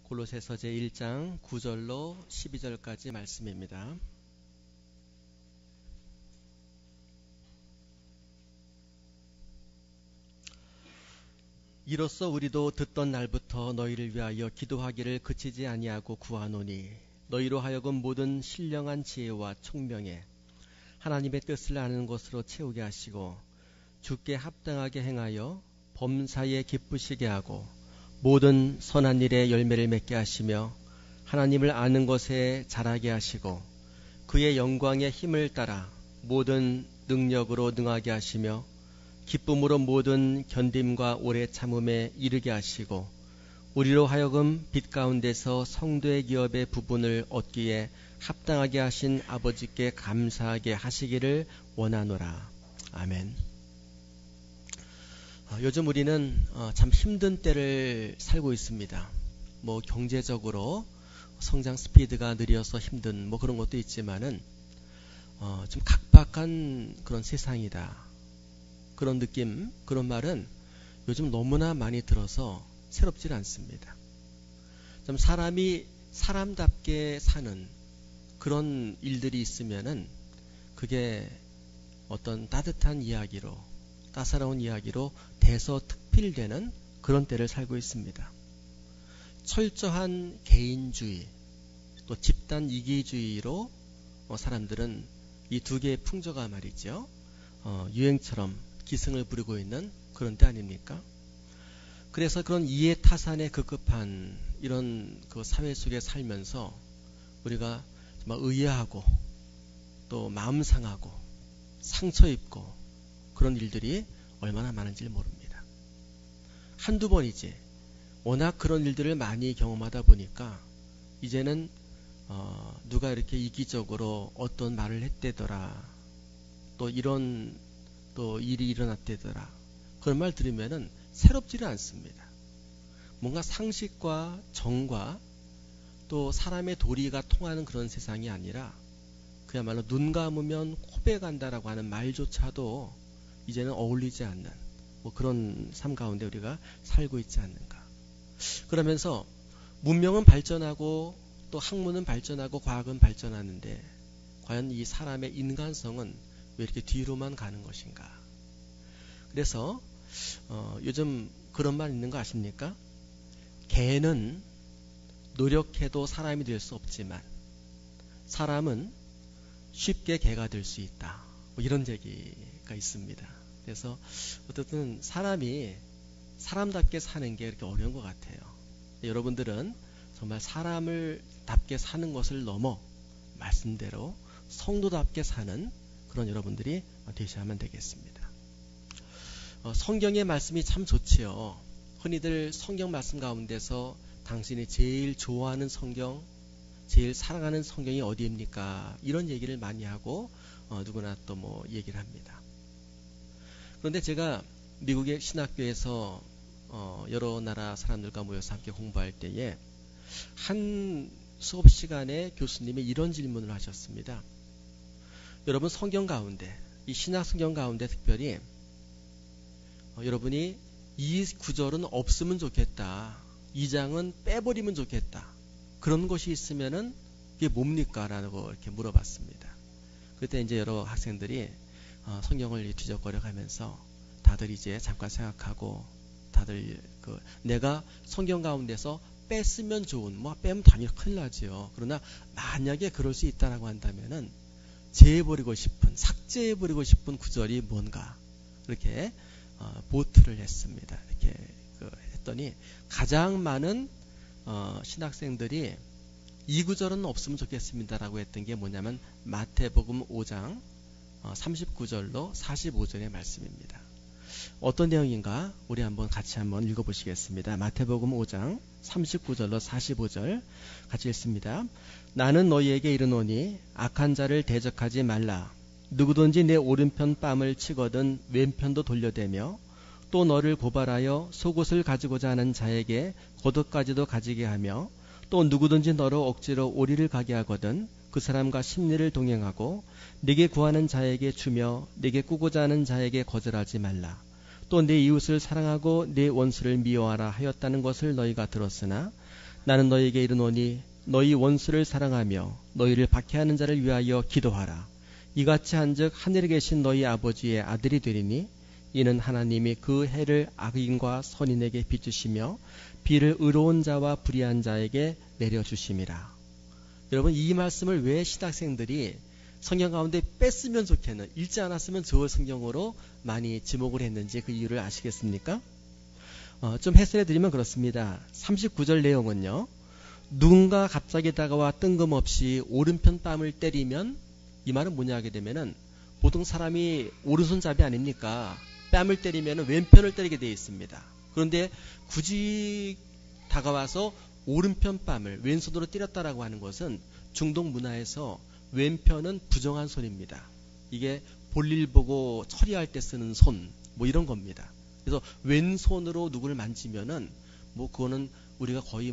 골로새서 제1장 9절로 12절까지 말씀입니다. 이로써 우리도 듣던 날부터 너희를 위하여 기도하기를 그치지 아니하고 구하노니 너희로 하여금 모든 신령한 지혜와 총명에 하나님의 뜻을 아는 것으로 채우게 하시고 주께 합당하게 행하여 범사에 기쁘시게 하고 모든 선한 일에 열매를 맺게 하시며 하나님을 아는 것에 자라게 하시고 그의 영광의 힘을 따라 모든 능력으로 능하게 하시며 기쁨으로 모든 견딤과 오래 참음에 이르게 하시고 우리로 하여금 빛 가운데서 성도의 기업의 부분을 얻기에 합당하게 하신 아버지께 감사하게 하시기를 원하노라. 아멘. 요즘 우리는 참 힘든 때를 살고 있습니다. 경제적으로 성장 스피드가 느려서 힘든 그런 것도 있지만은 좀 각박한 그런 세상이다. 그런 느낌, 그런 말은 요즘 너무나 많이 들어서 새롭질 않습니다. 좀 사람이 사람답게 사는 그런 일들이 있으면은 그게 어떤 따뜻한 이야기로, 따사로운 이야기로 대서특필되는 그런 때를 살고 있습니다. 철저한 개인주의, 또 집단 이기주의로 사람들은 이 두 개의 풍조가 말이죠. 유행처럼 기승을 부리고 있는 그런 때 아닙니까? 그래서 그런 이해타산에 급급한 이런 그 사회 속에 살면서 우리가 정말 의아하고 또 마음 상하고 상처 입고 그런 일들이 얼마나 많은지 모릅니다. 한두 번이지 워낙 그런 일들을 많이 경험하다 보니까 이제는 누가 이렇게 이기적으로 어떤 말을 했대더라, 또 이런 또 일이 일어났대더라, 그런 말 들으면은 새롭지는 않습니다. 뭔가 상식과 정과 또 사람의 도리가 통하는 그런 세상이 아니라 그야말로 눈 감으면 코베 간다라고 하는 말조차도 이제는 어울리지 않는 그런 삶 가운데 우리가 살고 있지 않는가. 그러면서 문명은 발전하고 또 학문은 발전하고 과학은 발전하는데 과연 이 사람의 인간성은 왜 이렇게 뒤로만 가는 것인가. 그래서 요즘 그런 말 있는 거 아십니까? 개는 노력해도 사람이 될 수 없지만 사람은 쉽게 개가 될 수 있다. 이런 얘기가 있습니다. 그래서 어쨌든 사람이 사람답게 사는 게 이렇게 어려운 것 같아요. 여러분들은 정말 사람을 답게 사는 것을 넘어 말씀대로 성도답게 사는 그런 여러분들이 되셔야만 되겠습니다. 성경의 말씀이 참 좋지요. 흔히들 성경 말씀 가운데서 당신이 제일 좋아하는 성경, 제일 사랑하는 성경이 어디입니까? 이런 얘기를 많이 하고 누구나 또 얘기를 합니다. 그런데 제가 미국의 신학교에서 여러 나라 사람들과 모여서 함께 공부할 때에 한 수업 시간에 교수님이 이런 질문을 하셨습니다. 여러분 성경 가운데, 이 신약 성경 가운데 특별히 여러분이 이 구절은 없으면 좋겠다, 이 장은 빼버리면 좋겠다, 그런 것이 있으면은 이게 뭡니까? 라고 이렇게 물어봤습니다. 그때 이제 여러 학생들이 성경을 뒤적거려 가면서 다들 이제 잠깐 생각하고 다들 내가 성경 가운데서 뺐으면 좋은, 빼면 당연히 큰일 나지요. 그러나 만약에 그럴 수 있다라고 한다면은 제해버리고 싶은, 삭제해버리고 싶은 구절이 뭔가, 이렇게 보트를 했습니다. 이렇게 했더니 가장 많은 신학생들이 이 구절은 없으면 좋겠습니다라고 했던 게 뭐냐면 마태복음 5장 39절로 45절의 말씀입니다. 어떤 내용인가 우리 같이 한번 읽어보시겠습니다. 마태복음 5장 39절로 45절 같이 읽습니다. 나는 너희에게 이르노니 악한 자를 대적하지 말라. 누구든지 내 오른편 뺨을 치거든 왼편도 돌려대며 또 너를 고발하여 속옷을 가지고자 하는 자에게 겉옷까지도 가지게 하며 또 누구든지 너로 억지로 오리를 가게 하거든 그 사람과 심리를 동행하고 네게 구하는 자에게 주며 네게 꾸고자 하는 자에게 거절하지 말라. 또 네 이웃을 사랑하고 네 원수를 미워하라 하였다는 것을 너희가 들었으나 나는 너희에게 이르노니 너희 원수를 사랑하며 너희를 박해하는 자를 위하여 기도하라. 이같이 한즉 하늘에 계신 너희 아버지의 아들이 되리니 이는 하나님이 그 해를 악인과 선인에게 비추시며 비를 의로운 자와 불의한 자에게 내려주심이라. 여러분, 이 말씀을 왜 신학생들이 성경 가운데 뺐으면 좋겠는, 읽지 않았으면 좋을 성경으로 많이 지목을 했는지 그 이유를 아시겠습니까? 좀 해설해 드리면 그렇습니다. 39절 내용은요, 누군가 갑자기 다가와 뜬금없이 오른편 뺨을 때리면, 이 말은 뭐냐 하게 되면은 보통 사람이 오른손잡이 아닙니까? 뺨을 때리면 왼편을 때리게 되어 있습니다. 그런데 굳이 다가와서 오른편 뺨을 왼손으로 때렸다라고 하는 것은 중동 문화에서 왼편은 부정한 손입니다. 이게 볼일 보고 처리할 때 쓰는 손, 뭐 이런 겁니다. 그래서 왼손으로 누구를 만지면은 뭐 그거는 우리가 거의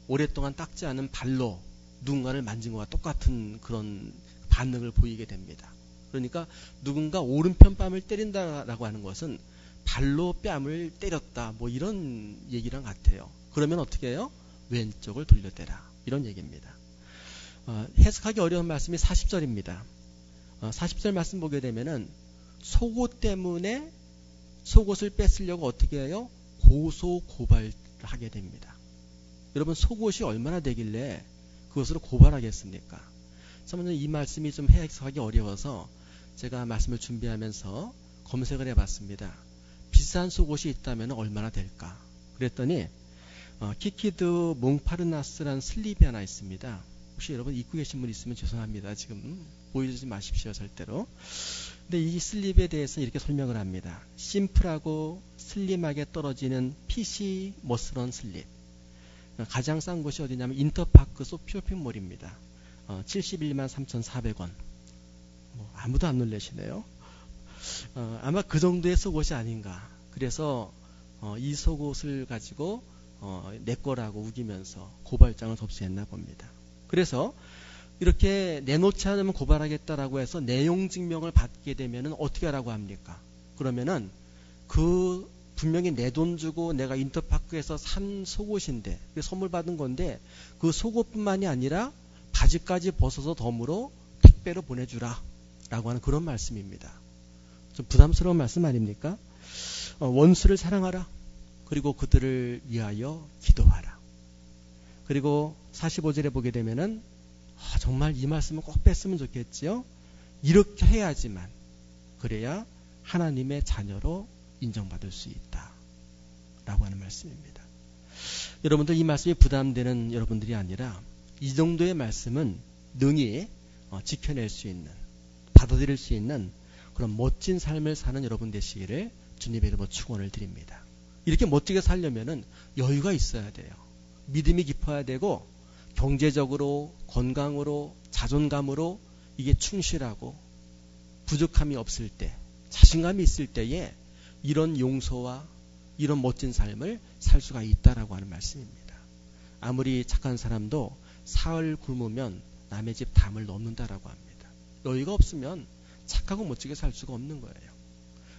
오랫동안 닦지 않은 발로 누군가를 만진 것과 똑같은 그런 반응을 보이게 됩니다. 그러니까 누군가 오른편 뺨을 때린다라고 하는 것은 발로 뺨을 때렸다, 뭐 이런 얘기랑 같아요. 그러면 어떻게 해요? 왼쪽을 돌려대라, 이런 얘기입니다. 해석하기 어려운 말씀이 40절입니다. 40절 말씀 보게 되면은 속옷 때문에 속옷을 뺏으려고 어떻게 해요? 고소 고발을 하게 됩니다. 여러분, 속옷이 얼마나 되길래 그것으로 고발하겠습니까? 저는 이 말씀이 좀 해석하기 어려워서 제가 말씀을 준비하면서 검색을 해봤습니다. 비싼 속옷이 있다면 얼마나 될까? 그랬더니 키키드 몽파르나스라는 슬립이 하나 있습니다. 혹시 여러분 입고 계신 분 있으면 죄송합니다. 지금 보여주지 마십시오, 절대로. 근데 이 슬립에 대해서 이렇게 설명을 합니다. 심플하고 슬림하게 떨어지는 핏이 멋스러운 슬립. 가장 싼 곳이 어디냐면 인터파크 쇼핑몰입니다. 71만 3,400원. 아무도 안 놀라시네요. 아마 그 정도의 속옷이 아닌가. 그래서 이 속옷을 가지고 내 거라고 우기면서 고발장을 접수했나 봅니다. 그래서 이렇게 내놓지 않으면 고발하겠다라고 해서 내용 증명을 받게 되면은 어떻게 하라고 합니까? 그러면은 그 분명히 내 돈 주고 내가 인터파크에서 산 속옷인데 선물 받은 건데 그 속옷뿐만이 아니라 바지까지 벗어서 덤으로 택배로 보내주라 라고 하는 그런 말씀입니다. 좀 부담스러운 말씀 아닙니까? 원수를 사랑하라. 그리고 그들을 위하여 기도하라. 그리고 45절에 보게 되면은 정말 이 말씀은 꼭 뺐으면 좋겠지요. 이렇게 해야지만, 그래야 하나님의 자녀로 인정받을 수 있다 라고 하는 말씀입니다. 여러분들, 이 말씀이 부담되는 여러분들이 아니라 이 정도의 말씀은 능히 지켜낼 수 있는, 받아들일 수 있는 그런 멋진 삶을 사는 여러분 되시기를 주님의 이름으로 축원을 드립니다. 이렇게 멋지게 살려면은 여유가 있어야 돼요. 믿음이 깊어야 되고, 경제적으로, 건강으로, 자존감으로 이게 충실하고 부족함이 없을 때, 자신감이 있을 때에 이런 용서와 이런 멋진 삶을 살 수가 있다라고 하는 말씀입니다. 아무리 착한 사람도 사흘 굶으면 남의 집 담을 넘는다라고 합니다. 여유가 없으면 착하고 멋지게 살 수가 없는 거예요.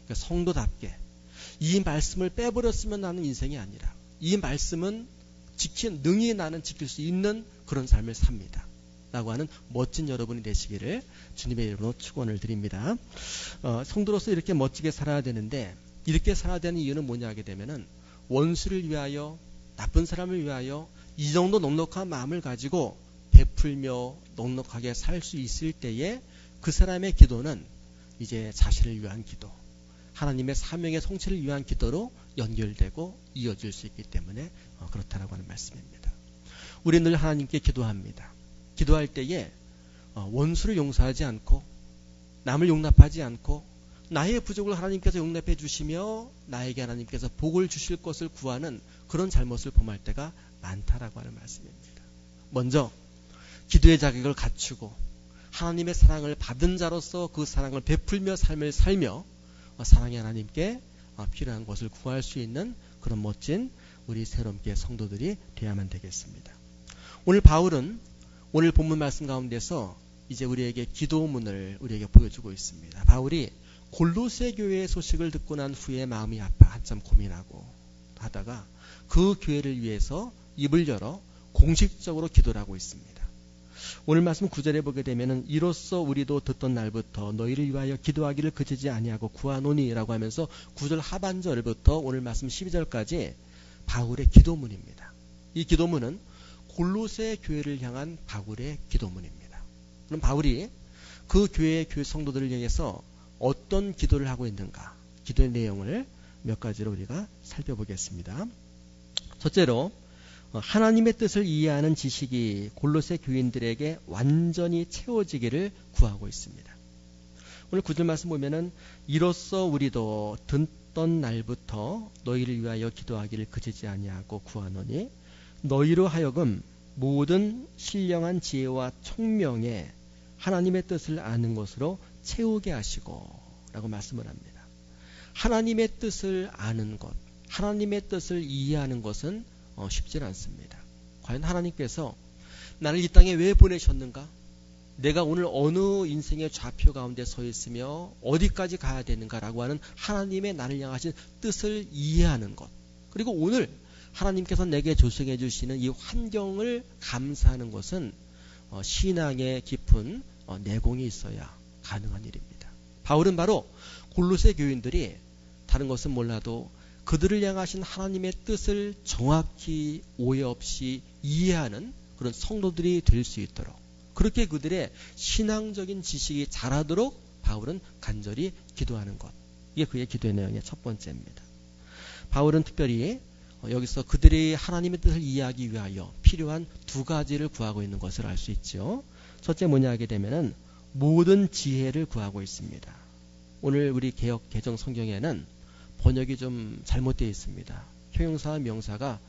그러니까 성도답게 이 말씀을 빼버렸으면 나는 인생이 아니라, 이 말씀은 능히 나는 지킬 수 있는 그런 삶을 삽니다 라고 하는 멋진 여러분이 되시기를 주님의 이름으로 축원을 드립니다. 성도로서 이렇게 멋지게 살아야 되는데, 이렇게 살아야 되는 이유는 뭐냐 하게 되면은 원수를 위하여, 나쁜 사람을 위하여 이 정도 넉넉한 마음을 가지고 베풀며 넉넉하게 살 수 있을 때에 그 사람의 기도는 이제 자신을 위한 기도, 하나님의 사명의 성취를 위한 기도로 연결되고 이어질 수 있기 때문에 그렇다라고 하는 말씀입니다. 우리는 늘 하나님께 기도합니다. 기도할 때에 원수를 용서하지 않고, 남을 용납하지 않고, 나의 부족을 하나님께서 용납해 주시며 나에게 하나님께서 복을 주실 것을 구하는 그런 잘못을 범할 때가 많다라고 하는 말씀입니다. 먼저 기도의 자격을 갖추고 하나님의 사랑을 받은 자로서 그 사랑을 베풀며 삶을 살며 사랑의 하나님께 필요한 것을 구할 수 있는 그런 멋진 우리 새롬교회 성도들이 되어야만 되겠습니다. 오늘 바울은 오늘 본문 말씀 가운데서 이제 우리에게 기도문을 우리에게 보여주고 있습니다. 바울이 골로새 교회의 소식을 듣고 난 후에 마음이 아파 한참 고민하고 하다가 그 교회를 위해서 입을 열어 공식적으로 기도를 하고 있습니다. 오늘 말씀 9절에 보게 되면은 이로써 우리도 듣던 날부터 너희를 위하여 기도하기를 그치지 아니하고 구하노니라고 하면서 9절 하반절부터 오늘 말씀 12절까지 바울의 기도문입니다. 이 기도문은 골로새 교회를 향한 바울의 기도문입니다. 그럼 바울이 그 교회 성도들을 향해서 어떤 기도를 하고 있는가? 기도의 내용을 몇 가지로 우리가 살펴보겠습니다. 첫째로 하나님의 뜻을 이해하는 지식이 골로새 교인들에게 완전히 채워지기를 구하고 있습니다. 오늘 9절 말씀 보면은 이로써 우리도 듣던 날부터 너희를 위하여 기도하기를 그치지 아니하고 구하노니 너희로 하여금 모든 신령한 지혜와 총명에 하나님의 뜻을 아는 것으로 채우게 하시고 라고 말씀을 합니다. 하나님의 뜻을 아는 것, 하나님의 뜻을 이해하는 것은 쉽지 않습니다. 과연 하나님께서 나를 이 땅에 왜 보내셨는가? 내가 오늘 어느 인생의 좌표 가운데 서 있으며 어디까지 가야 되는가라고 하는 하나님의 나를 향하신 뜻을 이해하는 것, 그리고 오늘 하나님께서 내게 조성해 주시는 이 환경을 감사하는 것은 신앙의 깊은 내공이 있어야 가능한 일입니다. 바울은 바로 골로새 교인들이 다른 것은 몰라도 그들을 향하신 하나님의 뜻을 정확히 오해 없이 이해하는 그런 성도들이 될 수 있도록, 그렇게 그들의 신앙적인 지식이 자라도록 바울은 간절히 기도하는 것, 이게 그의 기도의 내용의 첫 번째입니다. 바울은 특별히 여기서 그들이 하나님의 뜻을 이해하기 위하여 필요한 두 가지를 구하고 있는 것을 알 수 있죠. 첫째 뭐냐 하게 되면은 모든 지혜를 구하고 있습니다. 오늘 우리 개역 개정 성경에는 번역이 좀 잘못되어 있습니다. 형용사와 명사가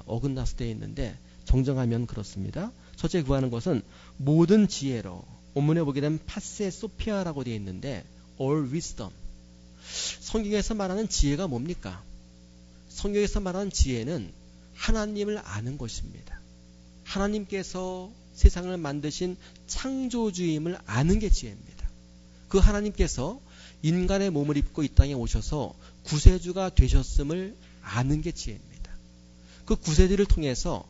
어긋나서 되어 있는데 정정하면 그렇습니다. 첫째 구하는 것은 모든 지혜로, 원문에 보게 되면 파세 소피아라고 되어 있는데 all wisdom. 성경에서 말하는 지혜가 뭡니까? 성경에서 말하는 지혜는 하나님을 아는 것입니다. 하나님께서 세상을 만드신 창조주임을 아는 게 지혜입니다. 그 하나님께서 인간의 몸을 입고 이 땅에 오셔서 구세주가 되셨음을 아는 게 지혜입니다. 그 구세주를 통해서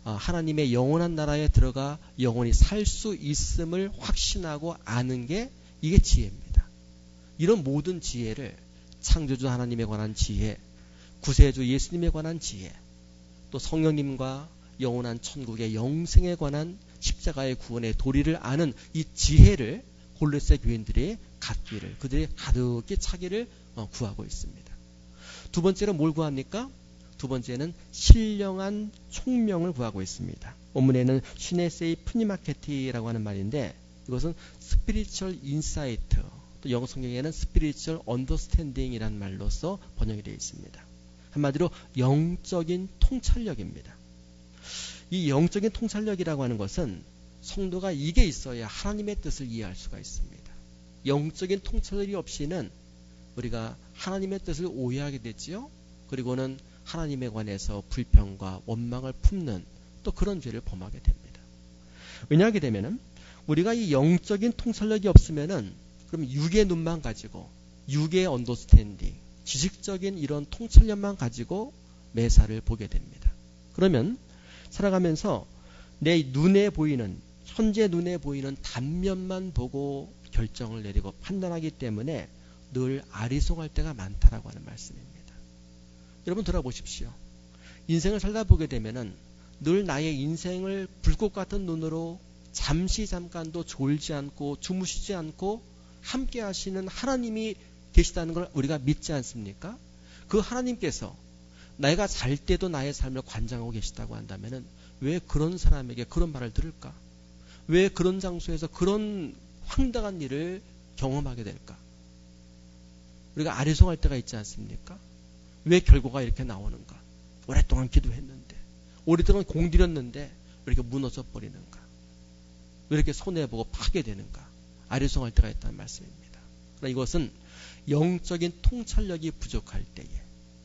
하나님의 영원한 나라에 들어가 영원히 살 수 있음을 확신하고 아는 게 이게 지혜입니다. 이런 모든 지혜를 창조주 하나님에 관한 지혜, 구세주 예수님에 관한 지혜, 또 성령님과 영원한 천국의 영생에 관한 십자가의 구원의 도리를 아는 이 지혜를 골로새 교인들이 갖기를, 그들이 가득히 차기를 구하고 있습니다. 두 번째로 뭘 구합니까? 두 번째는 신령한 총명을 구하고 있습니다. 원문에는 시네세이 프니마케티라고 하는 말인데 이것은 스피리추얼 인사이트, 또 영어 성경에는 스피리추얼 언더스탠딩이라는 말로서 번역이 되어 있습니다. 한마디로 영적인 통찰력입니다. 이 영적인 통찰력이라고 하는 것은 성도가 이게 있어야 하나님의 뜻을 이해할 수가 있습니다. 영적인 통찰력이 없이는 우리가 하나님의 뜻을 오해하게 되지요. 그리고는 하나님에 관해서 불평과 원망을 품는 또 그런 죄를 범하게 됩니다. 왜냐하게 되면은 우리가 이 영적인 통찰력이 없으면은 그럼 육의 눈만 가지고 육의 언더스탠딩, 지식적인 이런 통찰력만 가지고 매사를 보게 됩니다. 그러면 살아가면서 내 눈에 보이는, 현재 눈에 보이는 단면만 보고 결정을 내리고 판단하기 때문에 늘 아리송할 때가 많다라고 하는 말씀입니다. 여러분 들어보십시오. 인생을 살다 보게 되면은 늘 나의 인생을 불꽃 같은 눈으로 잠깐도 졸지 않고 주무시지 않고 함께 하시는 하나님이 계시다는 걸 우리가 믿지 않습니까? 그 하나님께서 내가 잘 때도 나의 삶을 관장하고 계시다고 한다면은 왜 그런 사람에게 그런 말을 들을까? 왜 그런 장소에서 그런 황당한 일을 경험하게 될까? 우리가 아리송할 때가 있지 않습니까? 왜 결과가 이렇게 나오는가? 오랫동안 기도했는데, 오랫동안 공들였는데 왜 이렇게 무너져 버리는가? 왜 이렇게 손해보고 파괴되는가? 아리송할 때가 있다는 말씀입니다. 그러나 이것은 영적인 통찰력이 부족할 때에,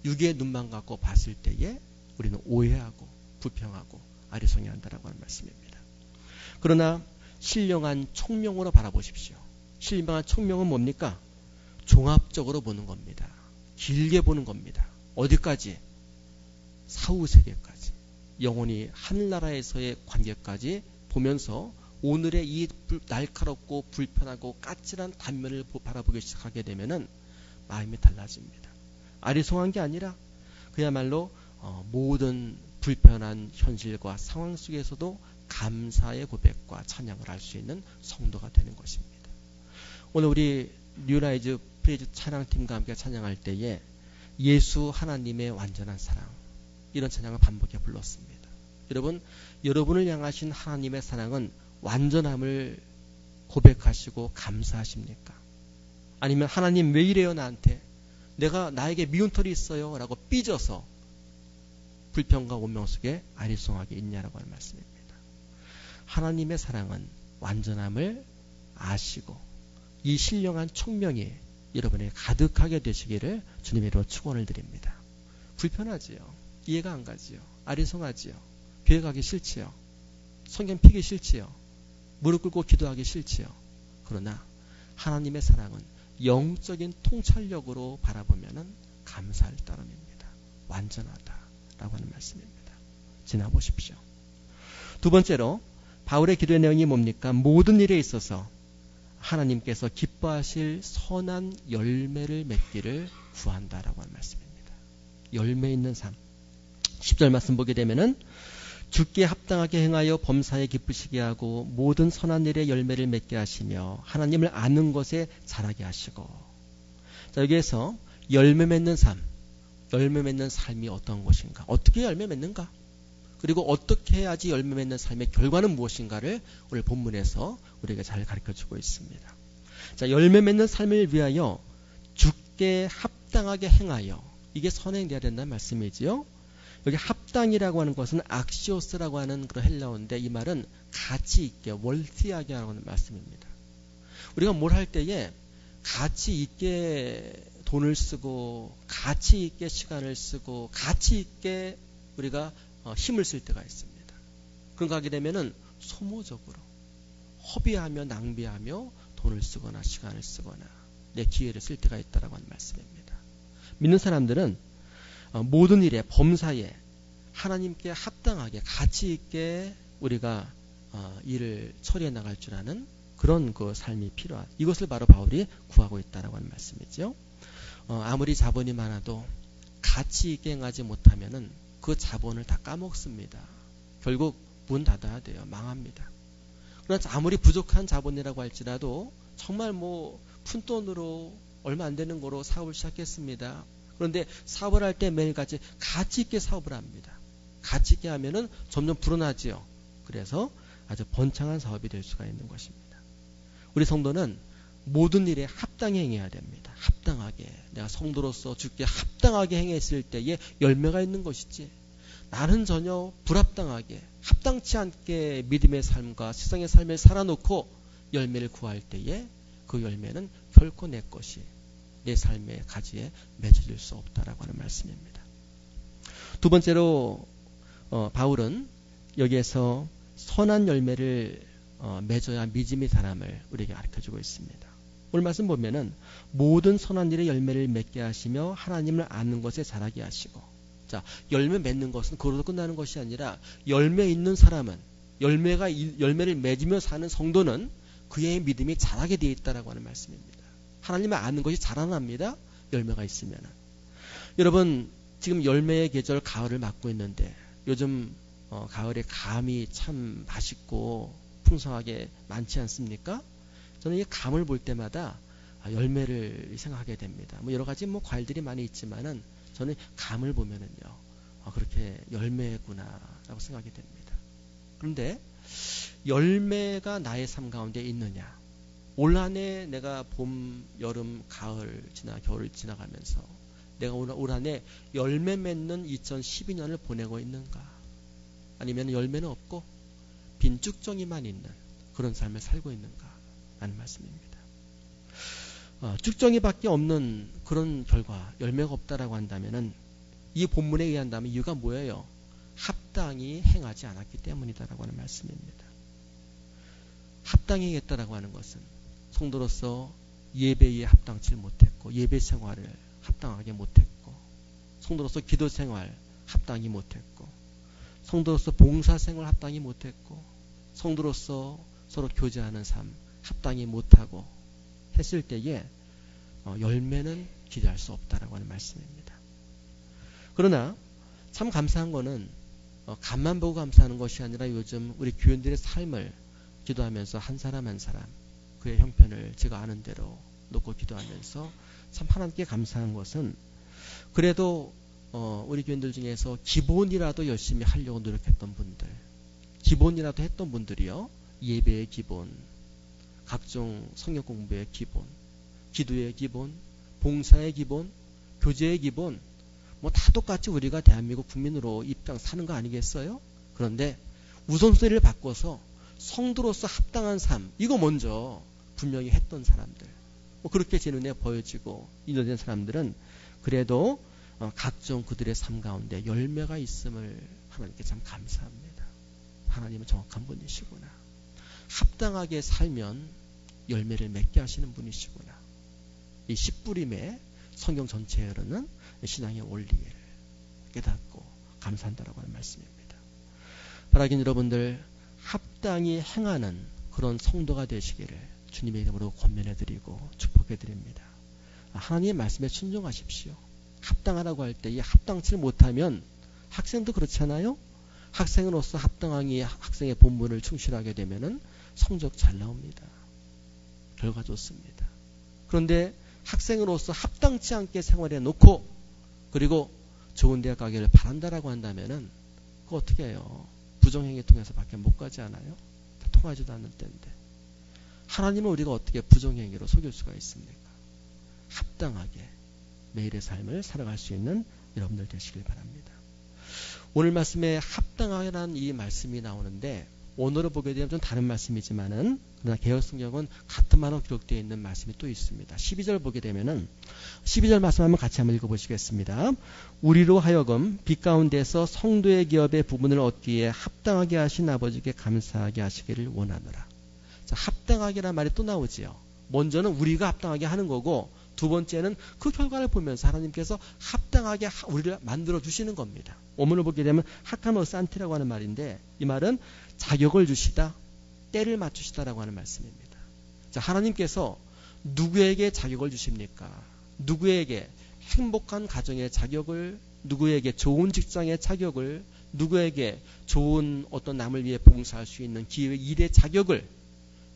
육의 눈만 갖고 봤을 때에 우리는 오해하고 불평하고 아리송해 한다라고 하는 말씀입니다. 그러나 신령한 총명으로 바라보십시오. 신령한 총명은 뭡니까? 종합적으로 보는 겁니다. 길게 보는 겁니다. 어디까지? 사후세계까지. 영원히 하늘나라에서의 관계까지 보면서 오늘의 이 날카롭고 불편하고 까칠한 단면을 바라보기 시작하게 되면은 마음이 달라집니다. 아리송한 게 아니라 그야말로 모든 불편한 현실과 상황 속에서도 감사의 고백과 찬양을 할 수 있는 성도가 되는 것입니다. 오늘 우리 뉴라이즈 프레이즈 찬양팀과 함께 찬양할 때에 예수 하나님의 완전한 사랑, 이런 찬양을 반복해 불렀습니다. 여러분, 여러분을 향하신 하나님의 사랑은 완전함을 고백하시고 감사하십니까? 아니면 하나님 왜 이래요 나한테? 나에게 미운 털이 있어요 라고 삐져서 불평과 원명 속에 아리송하게 있냐라고 하는 말씀입니다. 하나님의 사랑은 완전함을 아시고 이 신령한 총명이 여러분에게 가득하게 되시기를 주님의 이름으로 축원을 드립니다. 불편하지요. 이해가 안 가지요. 아리송하지요. 교회 가기 싫지요. 성경 피기 싫지요. 무릎 꿇고 기도하기 싫지요. 그러나 하나님의 사랑은 영적인 통찰력으로 바라보면은 감사할 따름입니다. 완전하다라고 하는 말씀입니다. 지나보십시오. 두 번째로 바울의 기도의 내용이 뭡니까? 모든 일에 있어서 하나님께서 기뻐하실 선한 열매를 맺기를 구한다라고 하는 말씀입니다. 열매 있는 삶. 10절 말씀 보게 되면은 주께 합당하게 행하여 범사에 기쁘시게 하고 모든 선한 일에 열매를 맺게 하시며 하나님을 아는 것에 자라게 하시고. 자, 여기에서 열매 맺는 삶, 열매 맺는 삶이 어떤 것인가? 어떻게 열매 맺는가? 그리고 어떻게 해야지 열매 맺는 삶의 결과는 무엇인가를 오늘 본문에서 우리에게 잘 가르쳐주고 있습니다. 자, 열매 맺는 삶을 위하여 주께 합당하게 행하여, 이게 선행돼야 된다는 말씀이지요. 여기 합당이라고 하는 것은 악시오스라고 하는 그런 헬라어인데 이 말은 가치 있게, 월티하게 하는 말씀입니다. 우리가 뭘 할 때에 가치 있게 돈을 쓰고 가치 있게 시간을 쓰고 가치 있게 우리가 힘을 쓸 때가 있습니다. 그런가 하게 되면은 소모적으로 허비하며 낭비하며 돈을 쓰거나 시간을 쓰거나 내 기회를 쓸 때가 있다라고 하는 말씀입니다. 믿는 사람들은 모든 일에 범사에 하나님께 합당하게 가치 있게 우리가 일을 처리해 나갈 줄 아는 그런 그 삶이 필요한, 이것을 바로 바울이 구하고 있다라고 하는 말씀이죠. 아무리 자본이 많아도 가치 있게 행하지 못하면은 그 자본을 다 까먹습니다. 결국 문 닫아야 돼요. 망합니다. 그러나 아무리 부족한 자본이라고 할지라도 정말 푼돈으로 얼마 안 되는 거로 사업을 시작했습니다. 그런데 사업을 할 때 매일같이 가치 있게 사업을 합니다. 가치 있게 하면은 점점 불어나지요. 그래서 아주 번창한 사업이 될 수가 있는 것입니다. 우리 성도는 모든 일에 합당히 행해야 됩니다. 합당하게. 내가 성도로서 주께 합당하게 행했을 때에 열매가 있는 것이지, 나는 전혀 불합당하게 합당치 않게 믿음의 삶과 세상의 삶을 살아놓고 열매를 구할 때에 그 열매는 결코 내 것이 내 삶의 가지에 맺어질 수 없다라고 하는 말씀입니다. 두 번째로 바울은 여기에서 선한 열매를 맺어야 믿음의 사람을 우리에게 가르쳐주고 있습니다. 오늘 말씀 보면은 모든 선한 일에 열매를 맺게 하시며 하나님을 아는 것에 자라게 하시고. 자, 열매 맺는 것은 그걸로 끝나는 것이 아니라 열매 있는 사람은, 열매를 맺으며 사는 성도는 그의 믿음이 자라게 되어 있다라고 하는 말씀입니다. 하나님을 아는 것이 자라납니다. 열매가 있으면은. 여러분, 지금 열매의 계절 가을을 맞고 있는데 요즘 가을에 감이 참 맛있고 풍성하게 많지 않습니까? 저는 이 감을 볼 때마다 열매를 생각하게 됩니다. 여러 가지 과일들이 많이 있지만은 저는 감을 보면은요, 그렇게 열매구나라고 생각이 됩니다. 그런데 열매가 나의 삶 가운데 있느냐? 올 한 해 내가 봄, 여름, 가을 겨울을 지나가면서 내가 올 한 해 열매 맺는 2012년을 보내고 있는가? 아니면 열매는 없고 빈 쭉정이만 있는 그런 삶을 살고 있는가? 라는 말씀입니다. 쭉정이밖에 없는 그런 결과, 열매가 없다라고 한다면은 이 본문에 의한다면 이유가 뭐예요? 합당히 행하지 않았기 때문이다라고 하는 말씀입니다. 합당히 행했다라고 하는 것은 성도로서 예배에 합당치 못했고, 예배 생활을 합당하게 못했고, 성도로서 기도 생활 합당히 못했고, 성도로서 봉사생활 합당히 못했고, 성도로서 서로 교제하는 삶 합당히 못하고 했을 때에 열매는 기대할 수 없다라고 하는 말씀입니다. 그러나 참 감사한 거는 간만 보고 감사하는 것이 아니라 요즘 우리 교인들의 삶을 기도하면서 한 사람 한 사람 그의 형편을 제가 아는 대로 놓고 기도하면서 참 하나님께 감사한 것은 그래도 우리 교인들 중에서 기본이라도 열심히 하려고 노력했던 분들, 기본이라도 했던 분들이요, 예배의 기본, 각종 성경 공부의 기본, 기도의 기본, 봉사의 기본, 교제의 기본, 뭐 다 똑같이 우리가 대한민국 국민으로 입장 사는 거 아니겠어요? 그런데 우선순위를 바꿔서 성도로서 합당한 삶, 이거 먼저 분명히 했던 사람들, 뭐 그렇게 제 눈에 보여지고 인도된 사람들은 그래도 각종 그들의 삶 가운데 열매가 있음을 하나님께 참 감사합니다. 하나님은 정확한 분이시구나. 합당하게 살면 열매를 맺게 하시는 분이시구나. 이 씨뿌림의 성경 전체에 흐르는 신앙의 원리를 깨닫고 감사한다라고 하는 말씀입니다. 바라긴 여러분들 합당히 행하는 그런 성도가 되시기를 주님의 이름으로 권면해드리고 축복해드립니다. 하나님의 말씀에 순종하십시오. 합당하라고 할 때 이 합당치 못하면 학생도 그렇잖아요. 학생으로서 합당하게 학생의 본분을 충실하게 되면은 성적 잘 나옵니다. 결과 좋습니다. 그런데 학생으로서 합당치 않게 생활해 놓고 그리고 좋은 대학 가기를 바란다라고 한다면은 그거 어떻게 해요? 부정행위 통해서 밖에 못 가지 않아요? 통하지도 않는 때인데 하나님은 우리가 어떻게 부정행위로 속일 수가 있습니까? 합당하게 매일의 삶을 살아갈 수 있는 여러분들 되시길 바랍니다. 오늘 말씀에 합당하게라는 이 말씀이 나오는데 오늘을 보게 되면 좀 다른 말씀이지만은 그러나 개역성경은 같은 말로 기록되어 있는 말씀이 또 있습니다. 12절 보게 되면은 12절 말씀 한번 같이 한번 읽어보시겠습니다. 우리로 하여금 빛 가운데서 성도의 기업의 부분을 얻기에 합당하게 하신 아버지께 감사하게 하시기를 원하노라. 자, 합당하게란 말이 또 나오지요. 먼저는 우리가 합당하게 하는 거고 두 번째는 그 결과를 보면서 하나님께서 합당하게 우리를 만들어 주시는 겁니다. 오문을 보게 되면 하카노스 안티라고 하는 말인데 이 말은 자격을 주시다, 때를 맞추시다라고 하는 말씀입니다. 자, 하나님께서 누구에게 자격을 주십니까? 누구에게 행복한 가정의 자격을, 누구에게 좋은 직장의 자격을, 누구에게 좋은 어떤 남을 위해 봉사할 수 있는 기회, 일의 자격을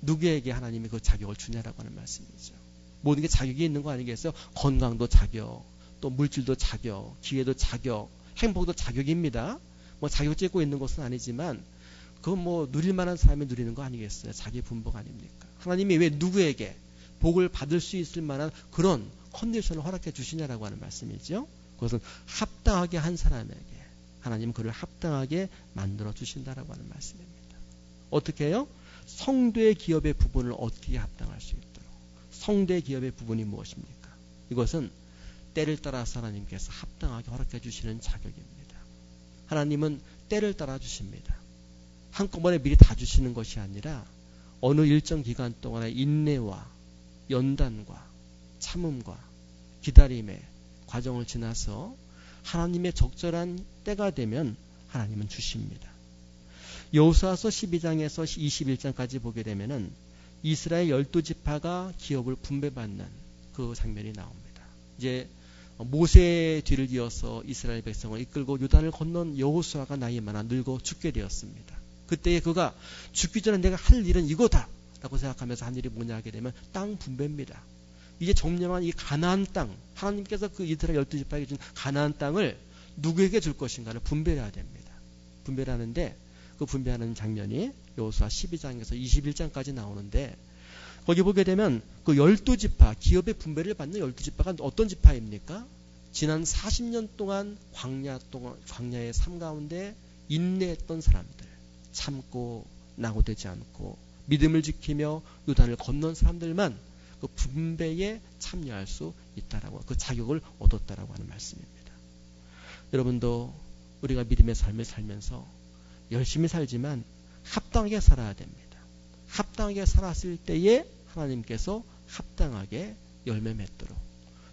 누구에게 하나님이 그 자격을 주냐라고 하는 말씀이죠. 모든 게 자격이 있는 거 아니겠어요? 건강도 자격, 또 물질도 자격, 기회도 자격, 행복도 자격입니다. 뭐 자격 찍고 있는 것은 아니지만 그건 뭐 누릴 만한 사람이 누리는 거 아니겠어요? 자기 분복 아닙니까? 하나님이 왜 누구에게 복을 받을 수 있을 만한 그런 컨디션을 허락해 주시냐라고 하는 말씀이죠. 그것은 합당하게 한 사람에게 하나님은 그를 합당하게 만들어 주신다라고 하는 말씀입니다. 어떻게 해요? 성도의 기업의 부분을 얻기에 합당할 수 있도록. 성도의 기업의 부분이 무엇입니까? 이것은 때를 따라서 하나님께서 합당하게 허락해 주시는 자격입니다. 하나님은 때를 따라 주십니다. 한꺼번에 미리 다 주시는 것이 아니라 어느 일정 기간 동안의 인내와 연단과 참음과 기다림의 과정을 지나서 하나님의 적절한 때가 되면 하나님은 주십니다. 여호수아서 12장에서 21장까지 보게 되면은 이스라엘 12지파가 기업을 분배받는 그 장면이 나옵니다. 이제 모세의 뒤를 이어서 이스라엘 백성을 이끌고 요단을 건넌 여호수아가 나이 많아 늙어 죽게 되었습니다. 그때에 그가 죽기 전에 내가 할 일은 이거다 라고 생각하면서 한 일이 뭐냐 하게 되면 땅 분배입니다. 이제 점령한 이 가나안 땅, 하나님께서 그 이스라엘 12지파에게 준 가나안 땅을 누구에게 줄 것인가를 분배를 해야 됩니다. 분배를 하는데 그 분배하는 장면이 여호수아 12장에서 21장까지 나오는데 거기 보게 되면 그 12지파, 기업의 분배를 받는 12지파가 어떤 지파입니까? 지난 40년 동안 광야의 삶 가운데 인내했던 사람들, 참고 낙오되지 않고 믿음을 지키며 요단을 건넌 사람들만 그 분배에 참여할 수 있다라고, 그 자격을 얻었다라고 하는 말씀입니다. 여러분도 우리가 믿음의 삶을 살면서 열심히 살지만 합당하게 살아야 됩니다. 합당하게 살았을 때에 하나님께서 합당하게 열매 맺도록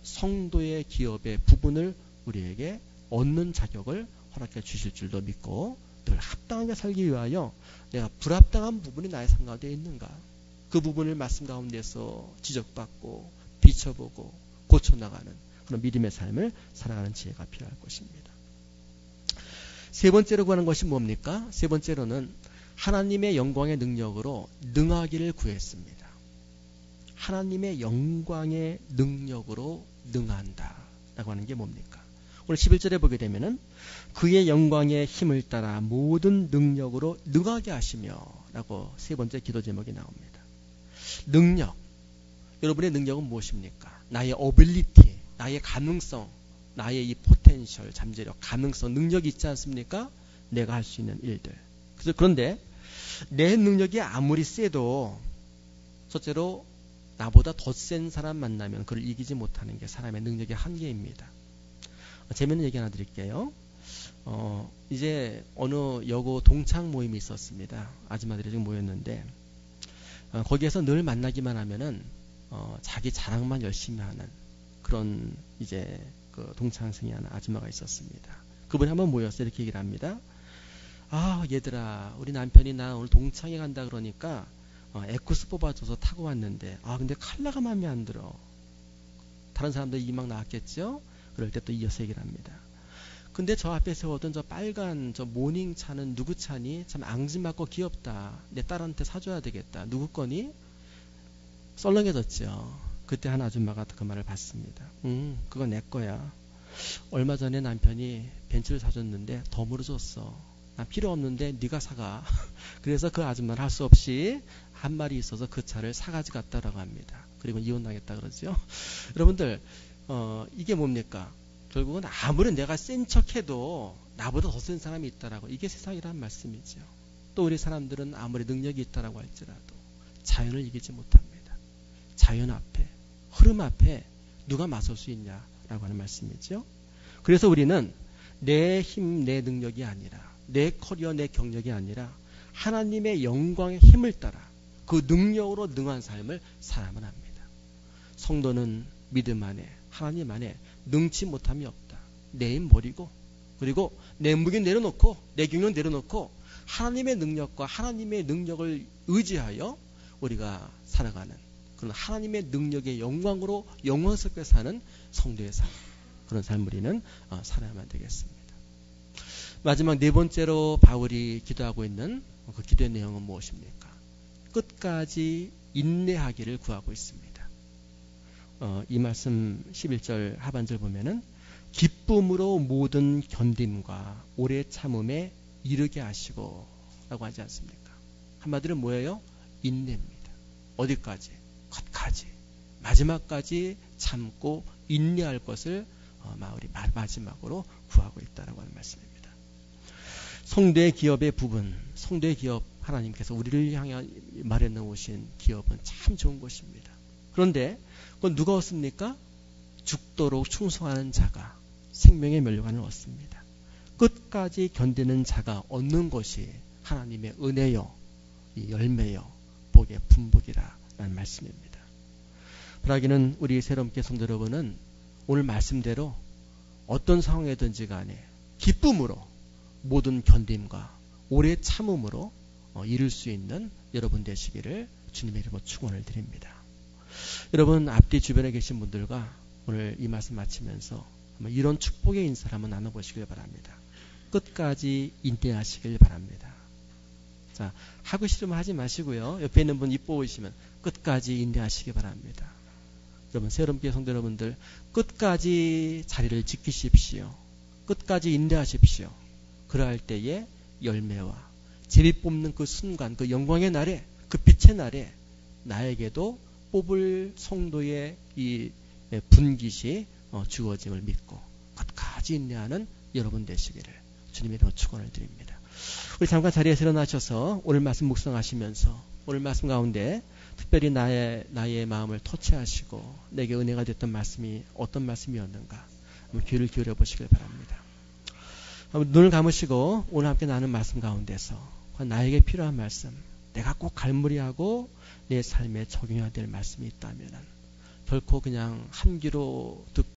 성도의 기업의 부분을 우리에게 얻는 자격을 허락해 주실 줄도 믿고 늘 합당하게 살기 위하여 내가 불합당한 부분이 나의 삶 가운데 있는가? 그 부분을 말씀 가운데서 지적받고 비춰보고 고쳐나가는 그런 믿음의 삶을 살아가는 지혜가 필요할 것입니다. 세 번째로 구하는 것이 뭡니까? 세 번째로는 하나님의 영광의 능력으로 능하기를 구했습니다. 하나님의 영광의 능력으로 능한다 라고 하는 게 뭡니까? 오늘 11절에 보게 되면은 그의 영광의 힘을 따라 모든 능력으로 능하게 하시며 라고 세 번째 기도 제목이 나옵니다. 능력. 여러분의 능력은 무엇입니까? 나의 어빌리티, 나의 가능성, 나의 이 포텐셜, 잠재력, 가능성, 능력이 있지 않습니까? 내가 할 수 있는 일들. 그런데 내 능력이 아무리 세도 첫째로 나보다 더 센 사람 만나면 그를 이기지 못하는 게 사람의 능력의 한계입니다. 재미있는 얘기 하나 드릴게요. 이제 어느 여고 동창 모임이 있었습니다. 아줌마들이 좀 모였는데 거기에서 늘 만나기만 하면은 자기 자랑만 열심히 하는 그런 이제 그 동창생이 하나 아줌마가 있었습니다. 그분이 한번 모여서 이렇게 얘기를 합니다. 아 얘들아 우리 남편이 나 오늘 동창회 간다 그러니까 에쿠스 뽑아줘서 타고 왔는데 근데 컬러가 마음에 안 들어. 다른 사람들 이막 나왔겠죠? 그럴 때 또 이어서 얘기를 합니다. 근데 저 앞에 세웠던 저 빨간 저 모닝차는 누구 차니? 참 앙증맞고 귀엽다. 내 딸한테 사줘야 되겠다. 누구 거니? 썰렁해졌죠. 그때 한 아줌마가 그 말을 받습니다. 그건 내 거야. 얼마 전에 남편이 벤츠를 사줬는데 덤으로 줬어. 난 필요 없는데 네가 사가. 그래서 그 아줌마는 할 수 없이 한 말이 있어서 그 차를 사가지 갔다라고 합니다. 그리고 이혼당했다 그러죠. 여러분들 이게 뭡니까? 결국은 아무리 내가 센 척해도 나보다 더 센 사람이 있다라고. 이게 세상이란 말씀이죠. 또 우리 사람들은 아무리 능력이 있다라고 할지라도 자연을 이기지 못합니다. 자연 앞에, 흐름 앞에 누가 맞설 수 있냐라고 하는 말씀이죠. 그래서 우리는 내 힘, 내 능력이 아니라 내 커리어, 내 경력이 아니라 하나님의 영광의 힘을 따라 그 능력으로 능한 삶을 살아야만 합니다. 성도는 믿음 안에 하나님 안에 능치 못함이 없다. 내 힘 버리고 그리고 내 무기 내려놓고 내 경력 내려놓고 하나님의 능력과 하나님의 능력을 의지하여 우리가 살아가는 그런 하나님의 능력의 영광으로 영광스럽게 사는 성도의 삶, 그런 삶을 우리는 살아야만 되겠습니다. 마지막 네 번째로 바울이 기도하고 있는 그 기도의 내용은 무엇입니까? 끝까지 인내하기를 구하고 있습니다. 이 말씀 11절 하반절 보면은 기쁨으로 모든 견딤과 오래 참음에 이르게 하시고 라고 하지 않습니까? 한마디로 뭐예요? 인내입니다. 어디까지? 끝까지 마지막까지 참고 인내할 것을 바울이 마지막으로 구하고 있다라고 하는 말씀입니다. 성도의 기업의 부분, 성도의 기업 하나님께서 우리를 향해 마련해 오신 기업은 참 좋은 것입니다. 그런데 그건 누가 얻습니까? 죽도록 충성하는 자가 생명의 멸류관을 얻습니다. 끝까지 견디는 자가 얻는 것이 하나님의 은혜요, 열매요, 복의 분복이라 라는 말씀입니다. 바라기는 우리 새롭게 성도 여러분은 오늘 말씀대로 어떤 상황이든지 간에 기쁨으로 모든 견딤과 오래 참음으로 이룰 수 있는 여러분 되시기를 주님의 이름으로 축원을 드립니다. 여러분 앞뒤 주변에 계신 분들과 오늘 이 말씀 마치면서 이런 축복의 인사를 한번 나눠보시길 바랍니다. 끝까지 인내하시길 바랍니다. 자, 하고 싶으면 하지 마시고요. 옆에 있는 분 이뻐 보이시면 끝까지 인내하시기 바랍니다. 여러분 새롭게 성도 여러분들 끝까지 자리를 지키십시오. 끝까지 인내하십시오. 그러할 때에 열매와 제비 뽑는 그 순간, 그 영광의 날에, 그 빛의 날에 나에게도 뽑을 성도의 이 분깃이 주어짐을 믿고 끝까지 인내하는 여러분 되시기를 주님의 이름으로 축원을 드립니다. 우리 잠깐 자리에서 일어나셔서 오늘 말씀 묵상하시면서 오늘 말씀 가운데 특별히 나의 마음을 터치하시고 내게 은혜가 됐던 말씀이 어떤 말씀이었는가 한번 귀를 기울여 보시길 바랍니다. 눈을 감으시고 오늘 함께 나눈 말씀 가운데서 나에게 필요한 말씀, 내가 꼭 갈무리하고 내 삶에 적용해야 될 말씀이 있다면 결코 그냥 한 귀로 듣고